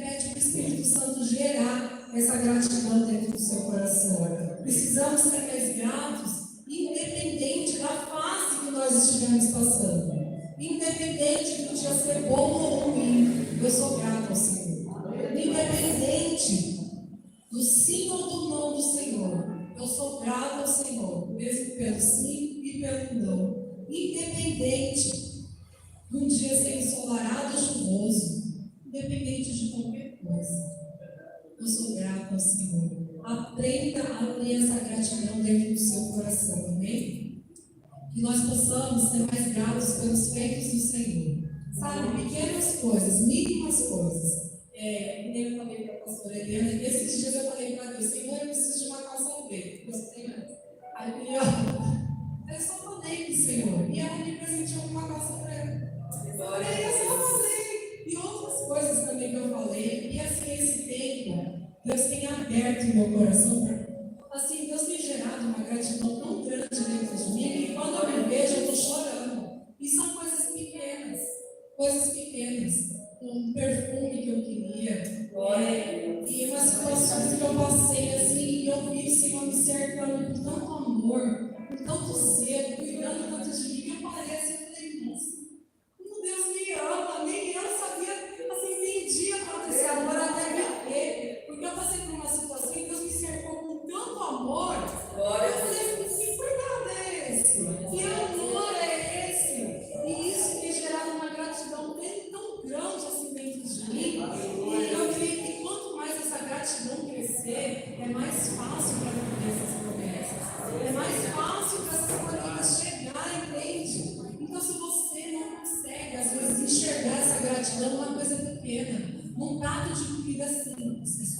pede para o Espírito Santo gerar essa gratidão dentro do seu coração. Precisamos ser mais gratos, independente da fase que nós estivermos passando. Independente do dia ser bom ou ruim, eu sou grato ao Senhor. Independente do sim ou do não do Senhor, eu sou grato ao Senhor, mesmo pelo sim e pelo não. Independente de um dia ser ensolarado ou chuvoso, independente de qualquer coisa, eu sou grato ao Senhor. Aprenda a ter essa gratidão dentro do seu coração, amém? Que nós possamos ser mais gratos pelos feitos do Senhor. Sabe, pequenas coisas, mínimas coisas. Eu falei para a pastora Helena, e esses dias eu falei para Deus, Senhor, eu preciso de uma calça preta. Aí eu só falei com o Senhor, e ela me presenteou com uma calça preta. Eu só falei, e outras coisas também que eu falei, e assim, esse tempo, Deus tem aberto o meu coração, assim, Deus tem gerado uma gratidão tão grande dentro de mim, que quando eu me vejo, eu estou chorando. E são coisas pequenas. Um perfume que eu queria, e umas situações que eu passei assim, e eu vi o Senhor me cercando com tanto amor, com tanto zelo, cuidando tanto de mim, que eu parei assim, eu falei, nossa, como Deus me ama, nem eu sabia, assim, entendia acontecer agora até me ver, porque eu passei por uma situação e Deus me cercou com tanto amor, eu falei, que cuidado é esse? Que amor é esse? E isso tem gerado uma gratidão tão grande assim dentro de mim. E eu creio que quanto mais essa gratidão crescer, é mais fácil para viver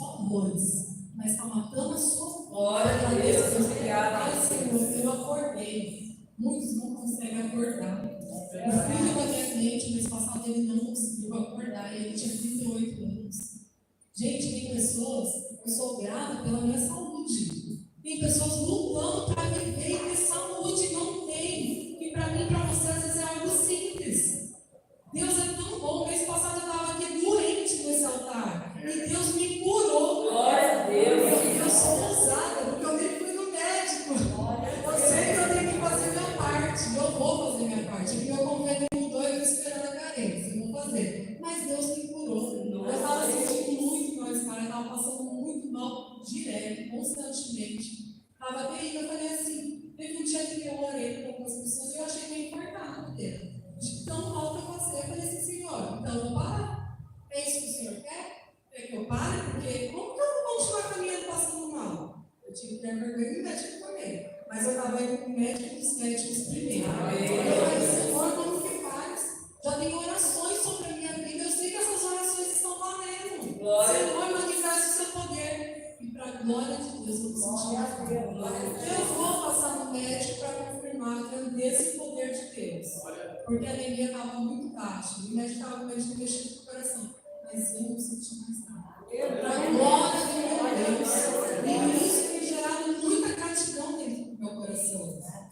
horrores, mas está matando a sua fome. Glória a Deus, Ai, Senhor, eu acordei. Muitos não conseguem acordar. O filho da minha cliente, mês passado, ele não conseguiu acordar e ele tinha 38 anos. Gente, tem pessoas, eu sou grata pela minha saúde. Tem pessoas lutando para viver e ter saúde, não tem. E para mim e para você, às vezes é algo simples. Deus é tão bom. Mês passado eu estava aqui doente nesse altar. E Deus me curou. Glória a Deus. Eu sou ousada, porque eu nem fui no médico. Eu sei que eu tenho que fazer minha parte. Eu vou fazer minha parte. Porque eu convido mudou e eu estou esperando a carência. Eu vou fazer. Mas Deus me curou. Eu estava sentindo muito mal esse cara. Eu estava passando muito mal direto, constantemente. Estava terrível. Eu falei assim. Teve um dia que eu orei com algumas pessoas e eu achei que ia infartar no dedo. De tão mal que eu passei, eu falei assim, Senhor, então eu vou parar. É isso que o Senhor quer? Quer que eu pare? Porque como que eu vou continuar caminhando passando mal? Eu tive que ter vergonha do médico também. Mas eu estava indo com o médico dos médicos primeiro. Eu falei, Senhor, como que faz? Já tem orações sobre a minha vida. Eu sei que essas orações estão valendo. Senhor, manifesta o seu poder. E para a glória de Deus, eu vou sentir. Eu vou passar no médico para confirmar a grandeza e o poder de Deus. Porque a anemia estava muito baixa. E o médico estava com medo de mexer no coração. Mas eu não senti mais nada. Para a glória de Deus. E isso tem gerado muita gratidão dentro do meu coração.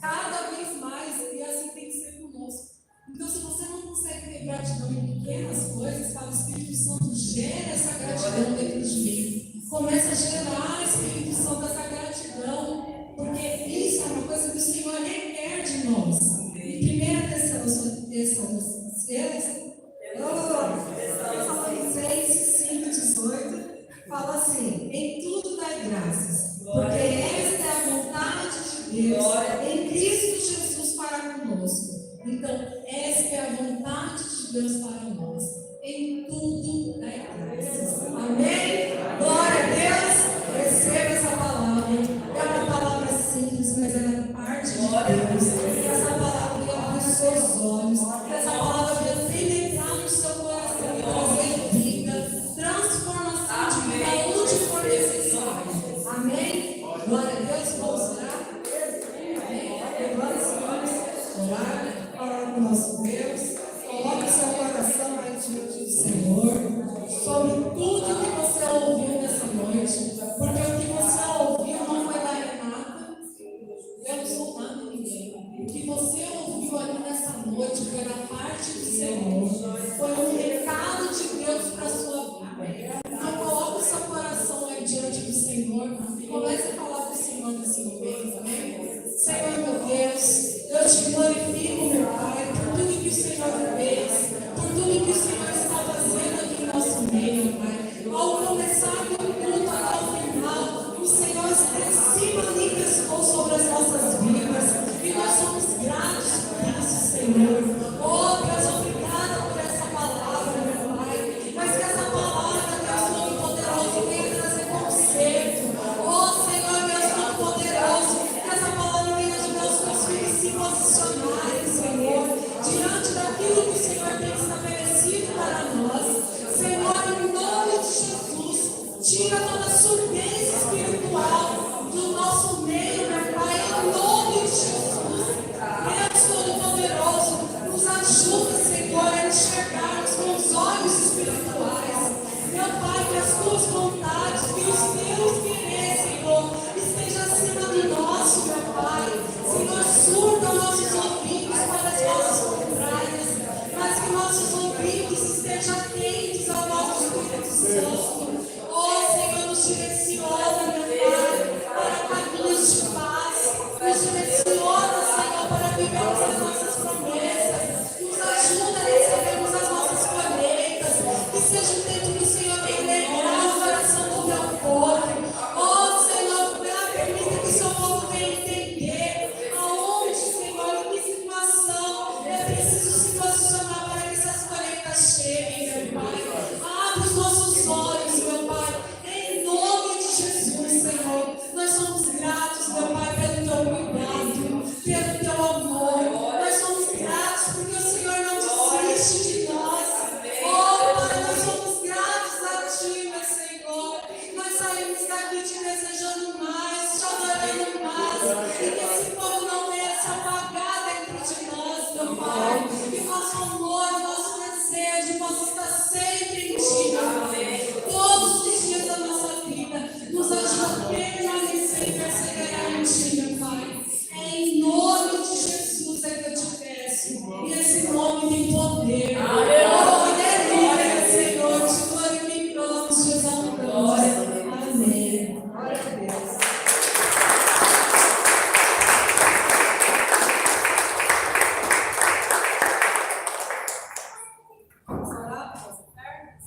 Cada vez mais. E assim tem que ser conosco. Então, se você não consegue ter gratidão em pequenas coisas, para o Espírito Santo gera essa gratidão dentro de mim. Começa a gerar, Espírito Santo, essa gratidão. Porque isso é uma coisa que o Senhor requer de nós. Em 1 Tessalonicenses 6:5-18, fala assim: em tudo dai graças, porque esta é a vontade de Deus em Cristo Jesus para conosco. Então, esta é a vontade de Deus para nós. Em tudo dai graças. Amém? Glória a Deus. Receba essa palavra. É uma palavra simples, mas ela é parte de Deus. Essa palavra vai abrir os seus olhos. Essa palavra vai penetrar no seu coração e trazer vida, transformação de vida, onde for necessário. Amém? Glória a Deus. Vamos orar? Amém? Vamos orar. Falar com o nosso Deus. Coloque o seu coração mais diante do Senhor. Sobre tudo que você ouviu nessa noite. Porque o que você ouviu não vai dar em nada. Eu não sou nada em ninguém. O que você ouviu ali nessa noite foi da parte do Senhor. Foi um recado de Deus para a sua vida. Então coloque o seu coração aí diante do Senhor. Comece a falar do Senhor nesse momento. Amém? Senhor meu Deus, eu te glorifico, meu Pai, por tudo que o Senhor fez, por tudo que o Senhor está fazendo aqui em nosso meio, Pai. Ao começar do culto até o final, o Senhor se manifestou sobre as nossas vidas e nós somos gratos por isso, Senhor. Oh, Deus, obrigada por essa palavra, meu Pai. Mas que essa palavra, Deus Todo-Poderoso, venha trazer conserto. Oh, Senhor, Deus Todo-Poderoso, que essa palavra venha ajudar os teus filhos a se posicionarem, Senhor, diante daquilo que o Senhor tem estabelecido para nós. Senhor, em nome de Jesus, tira toda a surdez espiritual do nosso meio, meu Pai, em nome de Jesus. Deus Todo-Poderoso, nos ajuda, Senhor, a enxergarmos com os olhos espirituais. Meu Pai, que as tuas vontades, que os teus quereres, Senhor, esteja acima do nosso, meu Pai. Senhor, surda nossos ouvidos para as nossas contrárias, mas que nossos ouvidos estejam atentos ao nosso Espírito Santo. Oh, Senhor, nos direciona, meu Pai, para caminhos de paz. Nos direciona, Senhor, para vivermos as nossas promessas. Nos ajuda a recebermos as nossas colheitas. Que seja o tempo que o Senhor tem alegrar o coração do teu povo. Oh, Senhor, permita que o seu povo venha entender aonde, Senhor, em que situação é preciso se posicionar para que essas colheitas cheguem, meu Pai. Abre os nossos olhos, meu Pai, em nome que está aqui te desejando mais, te adorando mais, e que esse fogo não venha se apagar dentro de nós, meu Pai. Que nosso amor, nosso desejo possa estar sempre em Ti, meu Pai. Todos os dias da nossa vida, nos ajuda a permanecer e perseverar em Ti, meu Pai. É em nome de Jesus é que eu te peço, e esse nome tem poder. Aleluia, Senhor, te glorificamos, te exaltamos. Amém. Glória a Deus. Vamos orar para as ofertas?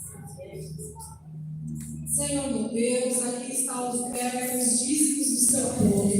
Senhor meu Deus, aqui está os ofertas, dízimos do seu povo.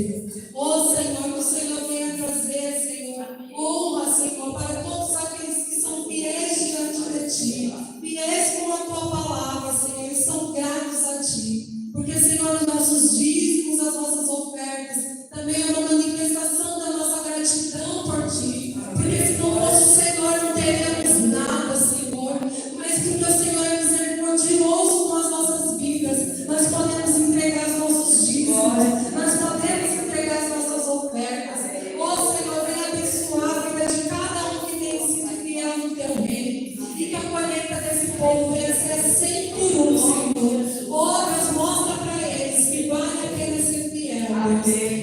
Ó Senhor, que o Senhor venha trazer, Senhor, honra, Senhor, para todos aqueles que são fiéis diante de Ti, fiéis com a Tua palavra, Senhor, e são gratos a Ti. Porque, Senhor, os nossos dízimos, as nossas ofertas, também é uma manifestação da nossa gratidão por Ti. Porque se não fosse o Senhor, não teríamos nada, Senhor. Mas porque o Senhor é misericordioso com as nossas vidas, nós podemos entregar os nossos dízimos, nós podemos entregar as nossas ofertas. Ó Senhor, venha abençoar a vida de cada um que tem sido fiel no Teu reino, e que a colheita desse povo venha ser 100 por 1, Senhor. Ó Deus, mostra para eles que vale a pena ser fiel. Deus.